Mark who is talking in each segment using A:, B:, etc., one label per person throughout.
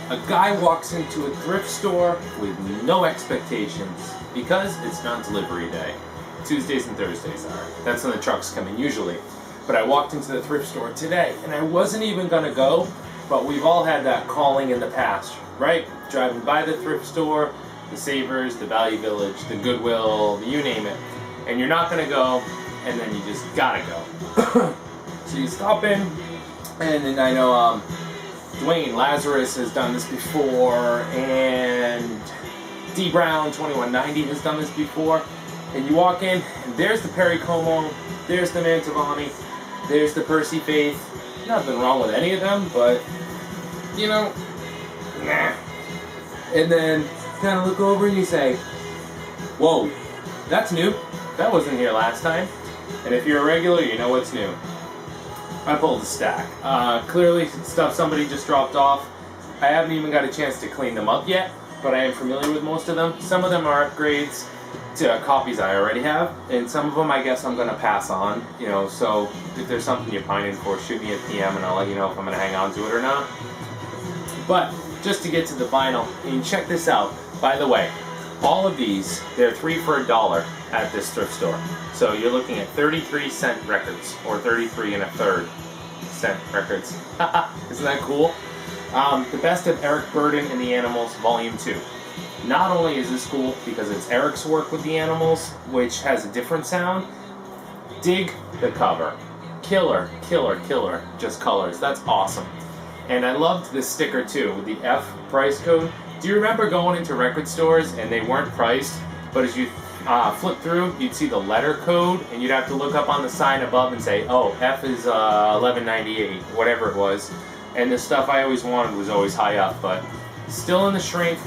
A: A guy walks into a thrift store with no expectations because it's not delivery day. Tuesdays and Thursdays are. That's when the trucks come in usually. But I walked into the thrift store today and I wasn't even gonna go, but we've all had that calling in the past, right? Driving by the thrift store, the Savers, the Value Village, the Goodwill, you name it. And you're not gonna go, and then you just gotta go. So you stop in, and then I know Dwayne Lazarus has done this before, and D Brown 2190 has done this before. And you walk in, and there's the Perry Como, there's the Mantovani, there's the Percy Faith. Nothing wrong with any of them, but you know, nah. And then kind of look over and you say, "Whoa, that's new. That wasn't here last time." And if you're a regular, you know what's new. I pulled a stack. Clearly stuff somebody just dropped off. I haven't even got a chance to clean them up yet, but I am familiar with most of them. Some of them are upgrades to copies I already have, and some of them I guess I'm going to pass on. You know, so if there's something you're pining for, shoot me a PM and I'll let you know if I'm going to hang on to it or not. But just to get to the vinyl, and check this out. By the way, all of these, they're 3 for $1 at this thrift store. So you're looking at 33-cent records, or 33 1/3 cent records. Isn't that cool? The Best of Eric Burden and the Animals, Volume 2. Not only is this cool because it's Eric's work with the Animals, which has a different sound, dig the cover. Killer, killer, killer, just colors. That's awesome. And I loved this sticker too, with the F price code. Do you remember going into record stores and they weren't priced, but as you flip through, you'd see the letter code, and you'd have to look up on the sign above and say, oh, F is $11.98, whatever it was. And the stuff I always wanted was always high up, but still in the shrink.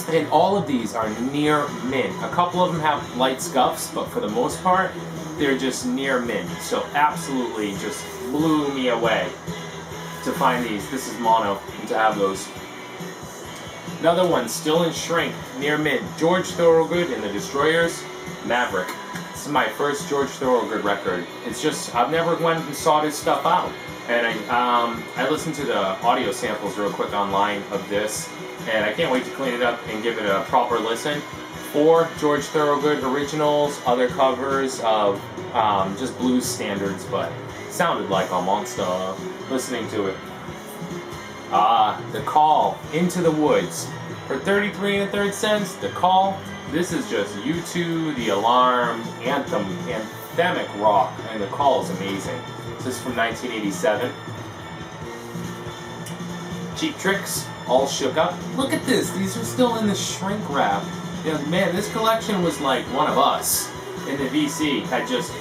A: And all of these are near mint. A couple of them have light scuffs, but for the most part, they're just near mint. So absolutely just blew me away to find these. This is mono, and to have those. Another one, still in shrink, near mint. George Thorogood and the Destroyers, Maverick. This is my first George Thorogood record. It's just, I've never went and sought his stuff out. And I listened to the audio samples real quick online of this, and I can't wait to clean it up and give it a proper listen. 4 George Thorogood originals, other covers of just blues standards, but sounded like a monster listening to it. The Call, Into the Woods. For 33 1/3 cents, The Call. This is just U2, The Alarm, anthemic rock, and The Call is amazing. This is from 1987. Cheap Tricks, All Shook Up. Look at this, these are still in the shrink wrap. Yeah, man, this collection was like one of us in the VC had just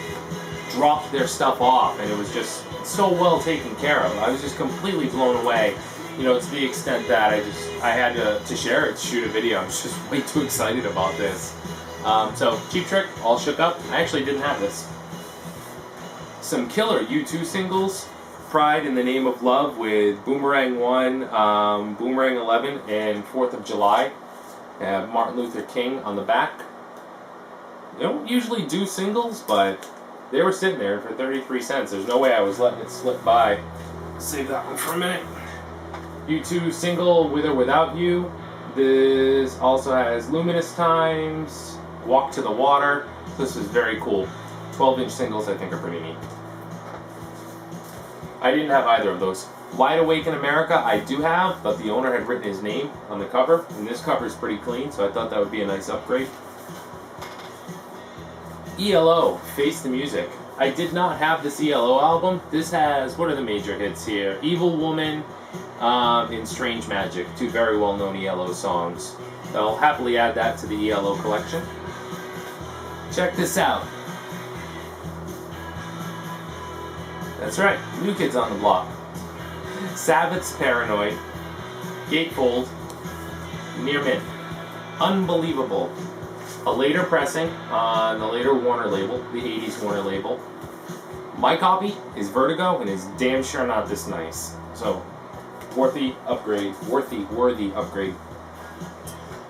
A: dropped their stuff off, and it was just so well taken care of. I was just completely blown away. You know, to the extent that I had to share it, to shoot a video. I'm just way too excited about this. So, Cheap Trick, All Shook Up. I actually didn't have this. Some killer U2 singles. Pride in the Name of Love with Boomerang 1, Boomerang 11, and 4th of July. They have Martin Luther King on the back. They don't usually do singles, but they were sitting there for 33 cents. There's no way I was letting it slip by. Save that one for a minute. U2 single, With or Without You. This also has Luminous Times, Walk to the Water. This is very cool. 12-inch singles I think are pretty neat. I didn't have either of those. Wide Awake in America I do have, but the owner had written his name on the cover, and this cover is pretty clean, so I thought that would be a nice upgrade. ELO, Face the Music. I did not have this ELO album. This has, what are the major hits here? Evil Woman, and Strange Magic, 2 very well-known ELO songs. I'll happily add that to the ELO collection. Check this out. That's right, New Kids on the Block. Sabbath's Paranoid, Gatefold, Near Mint. Unbelievable. A later pressing on the later Warner label, the 80s Warner label. My copy is Vertigo and is damn sure not this nice. So, worthy upgrade.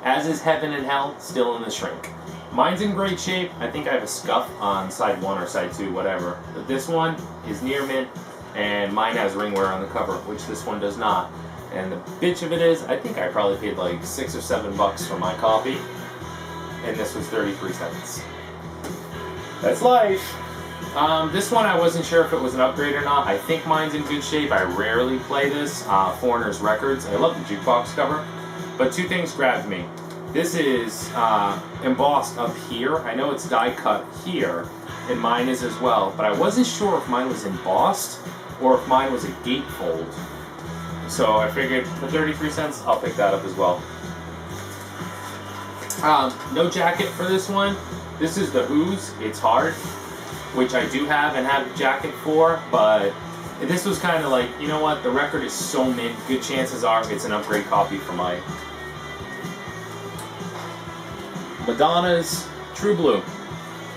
A: As is Heaven and Hell, still in the shrink. Mine's in great shape. I think I have a scuff on side 1 or side 2, whatever. But this one is near mint, and mine has ringwear on the cover, which this one does not. And the bitch of it is, I think I probably paid like $6 or $7 for my copy, and this was 33 cents. That's life. This one I wasn't sure if it was an upgrade or not. I think mine's in good shape. I rarely play this. Foreigner's Records. I love the jukebox cover. But two things grabbed me. This is embossed up here. I know it's die cut here, and mine is as well. But I wasn't sure if mine was embossed or if mine was a gatefold. So I figured for 33 cents, I'll pick that up as well. No jacket for this one. This is the Who's It's Hard, which I do have and have a jacket for, but this was kind of like, you know what, the record is so mint, good chances are it's an upgrade copy for mine. Madonna's True Blue.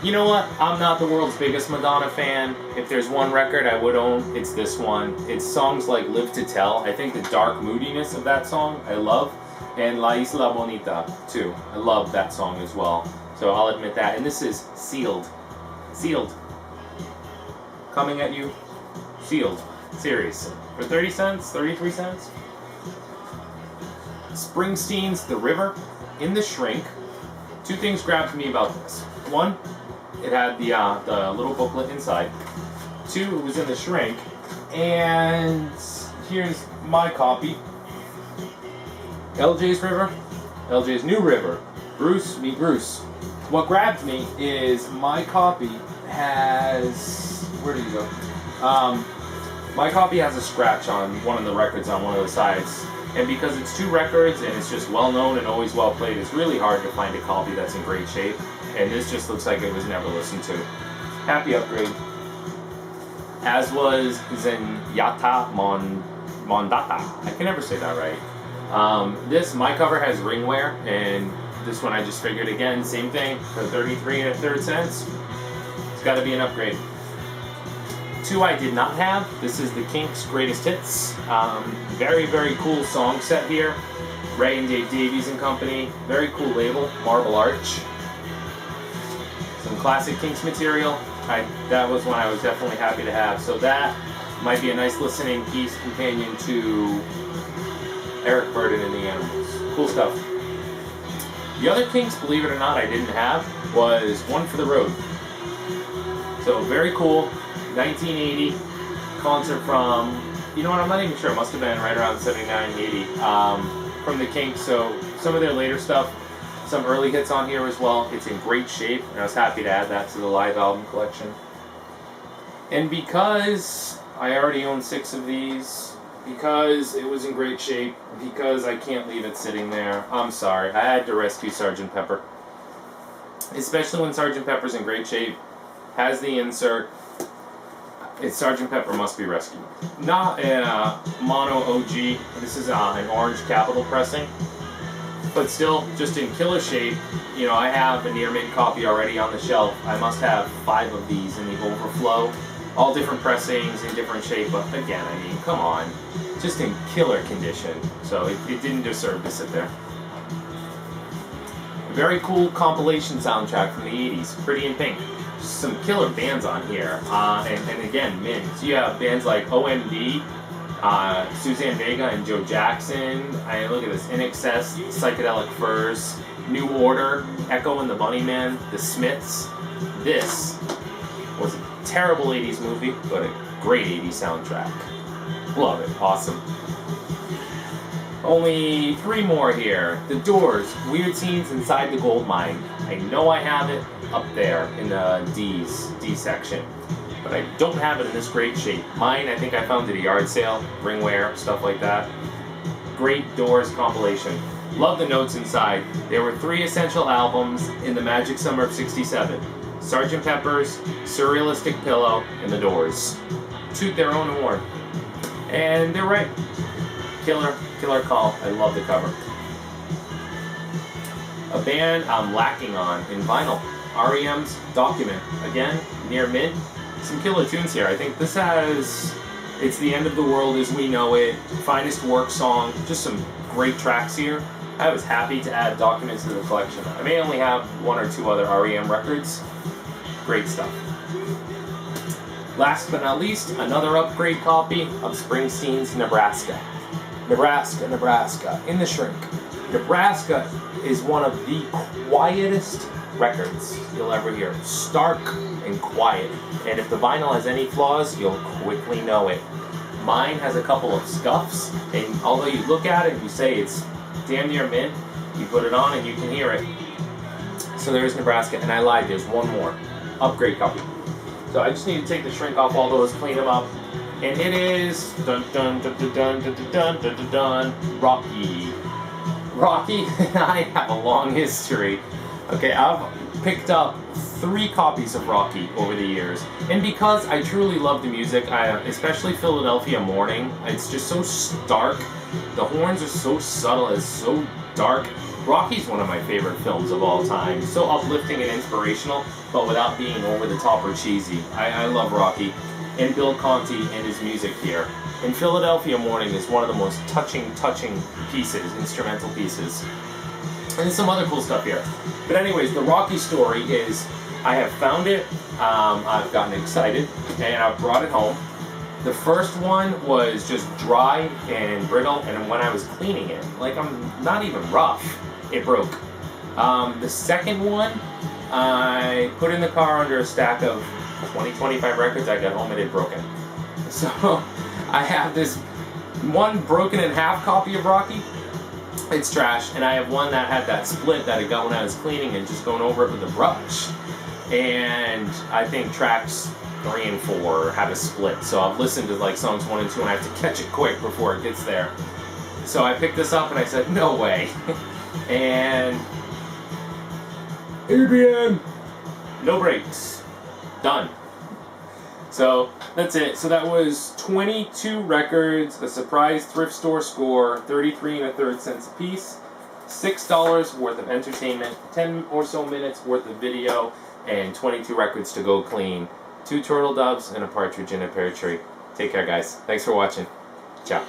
A: You know what, I'm not the world's biggest Madonna fan. If there's one record I would own, it's this one. It's songs like Live to Tell. I think the dark moodiness of that song I love, and La Isla Bonita too. I love that song as well. So I'll admit that. And this is Sealed. Sealed. Coming at you. Sealed. Series. For 30 cents? 33 cents? Springsteen's The River in the Shrink. Two things grabbed me about this. One, it had the little booklet inside. Two, it was in the shrink. And here's my copy. LJ's River. LJ's New River. Bruce, meet Bruce. What grabbed me is my copy has... Where did you go? My copy has a scratch on one of the records on one of the sides. And because it's two records and it's just well known and always well played, it's really hard to find a copy that's in great shape. And this just looks like it was never listened to. Happy upgrade. As was Zenyatta Mondata. I can never say that right. My cover has ring wear, and this one I just figured again, same thing, for 33 1/3 cents. It's got to be an upgrade. Two I did not have. This is the Kinks' Greatest Hits. Very, very cool song set here. Ray and Dave Davies and Company. Very cool label, Marble Arch. Some classic Kinks material. That was one I was definitely happy to have. So that might be a nice listening piece, companion to Eric Burden and the Animals. Cool stuff. The other Kinks, believe it or not, I didn't have was One for the Road. So very cool. 1980 concert from, you know what, I'm not even sure, it must have been right around 79, 80, from the Kinks. So some of their later stuff, some early hits on here as well. It's in great shape, and I was happy to add that to the live album collection. And because I already own 6 of these, because it was in great shape, because I can't leave it sitting there, I'm sorry, I had to rescue Sgt. Pepper. Especially when Sgt. Pepper's in great shape, has the insert. It's Sgt. Pepper must be rescued. Not a mono OG. This is an orange capital pressing, but still just in killer shape. You know, I have a near mint copy already on the shelf. I must have 5 of these in the overflow, all different pressings in different shape. But again, I mean, come on, just in killer condition. So it didn't deserve to sit there. A very cool compilation soundtrack from the 80s, Pretty in Pink. Some killer bands on here, and again, mint. So you have bands like OMD, Suzanne Vega and Joe Jackson. I mean, look at this, In Excess, Psychedelic Furs, New Order, Echo and the Bunnymen, The Smiths. This was a terrible 80s movie, but a great 80s soundtrack. Love it, awesome. Only 3 more here. The Doors, Weird Scenes Inside the Gold Mine. I know I have it up there in the D section, but I don't have it in this great shape. Mine, I think I found at a yard sale, ringware, stuff like that. Great Doors compilation. Love the notes inside. There were 3 essential albums in the magic summer of '67. Sgt. Pepper's, Surrealistic Pillow, and The Doors. Toot their own horn. And they're right. Killer call. I love the cover. A band I'm lacking on in vinyl. REM's Document. Again, near mint. Some killer tunes here. I think this has It's the End of the World as We Know It, Finest Work song, just some great tracks here. I was happy to add Document to the collection. I may only have 1 or 2 other REM records. Great stuff. Last but not least, another upgrade copy of Springsteen's Nebraska. Nebraska, in the shrink. Nebraska is one of the quietest records you'll ever hear. Stark and quiet. And if the vinyl has any flaws, you'll quickly know it. Mine has a couple of scuffs, and although you look at it and you say it's damn near mint, you put it on and you can hear it. So there's Nebraska, and I lied, there's one more. Upgrade copy. So I just need to take the shrink off all those, clean them up. And it is Rocky. Rocky and I have a long history. Okay, I've picked up 3 copies of Rocky over the years. And because I truly love the music, especially Philadelphia Morning, it's just so stark. The horns are so subtle, it's so dark. Rocky's one of my favorite films of all time. So uplifting and inspirational, but without being over the top or cheesy. I love Rocky. And Bill Conti and his music here. And Philadelphia Morning is one of the most touching pieces, instrumental pieces. And there's some other cool stuff here. But anyways, the Rocky story is, I have found it, I've gotten excited, and I've brought it home. The first one was just dry and brittle, and when I was cleaning it, like I'm not even rough, it broke. The second one, I put in the car under a stack of 25 records. I got home and it broken. So I have this one broken in half copy of Rocky. It's trash. And I have one that had that split that I got when I was cleaning and just going over it with a brush. And I think tracks 3 and 4 have a split. So I've listened to like songs 1 and 2 and I have to catch it quick before it gets there. So I picked this up and I said, no way. And ABM, no brakes. Done. So that's it. So that was 22 records, a surprise thrift store score, 33 1/3 cents a piece, $6 worth of entertainment, 10 or so minutes worth of video, and 22 records to go clean. 2 turtle doves and a partridge in a pear tree. Take care, guys. Thanks for watching. Ciao.